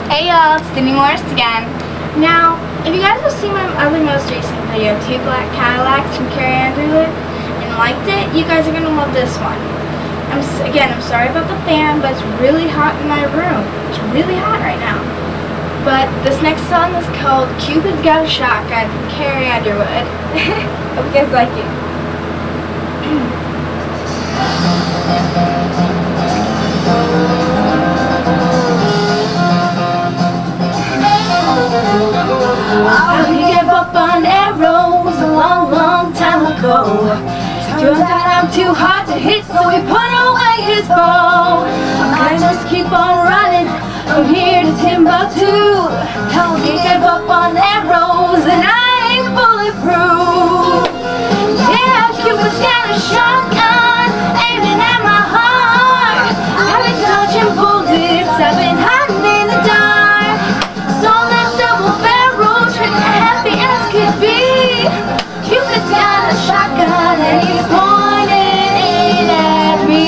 Hey y'all, it's Denny Morris again. Now, if you guys have seen my other most recent video, 2 Black Cadillacs from Carrie Underwood, and liked it, you guys are going to love this one. I'm sorry about the fan, but it's really hot in my room. It's really hot right now. But this next song is called Cupid's Got a Shotgun from Carrie Underwood. Hope you guys like it. He gave up on arrows a long, long time ago. Turned out I'm too hard to hit, so he put away his bow. I just keep on running from here to Timbuktu. He gave up on arrows and I ain't bulletproof. Yeah, Cupid's got a shotgun aiming at my heart. I've been dodging bullets, I've been hiding in the dark. Saw that double barrel trigger happy as could be. Cupid's got a shotgun and he's pointing it at me.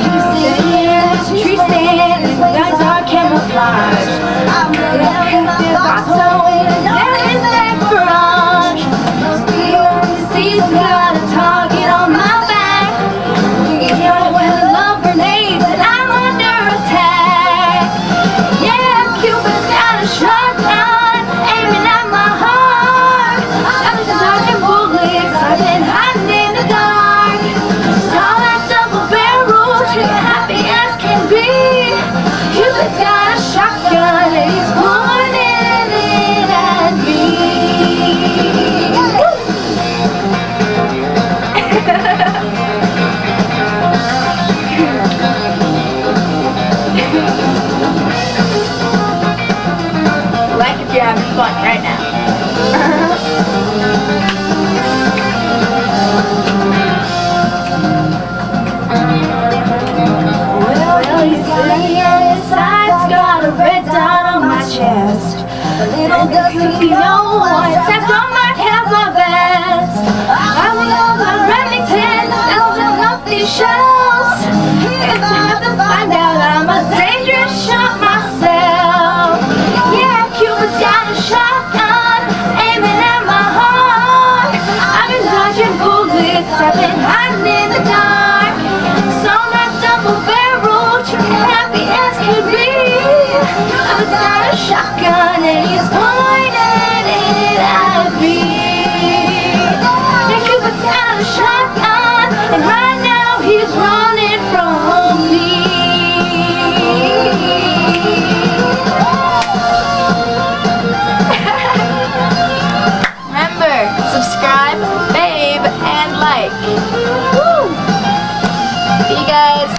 He's sitting in a tree stand and the eyes are camouflage. I'm gonna hit the bottle and there is that garage. Must be overseas, got a target on my back. You know when I love grenades and I'm under attack. Yeah, Cupid's got a shotgun aiming at my heart. I've been dodging bullets, I've been hiding in the dark. Saw that double barrel trigger happy as can be. Cupid's got a shotgun and he's pointing it at me. Like if you're having fun right now. Well, he's sitting at his side's got a red dot on my chest. Little does he know, except I might have my vest. I love my Remington, building up these shells. If I have to find out, I'm a dangerous shot myself. Yeah, Cupid's got a shotgun aiming at my heart. I've been dodging bullets, I've been hiding in the dark. Saw that double barrel, trigger happy as could be. I've got a shotgun and he's pointing it at me. Yeah, Cupid's got a shotgun and right now he's running from me. Remember, subscribe, babe, and like. Woo! See you guys.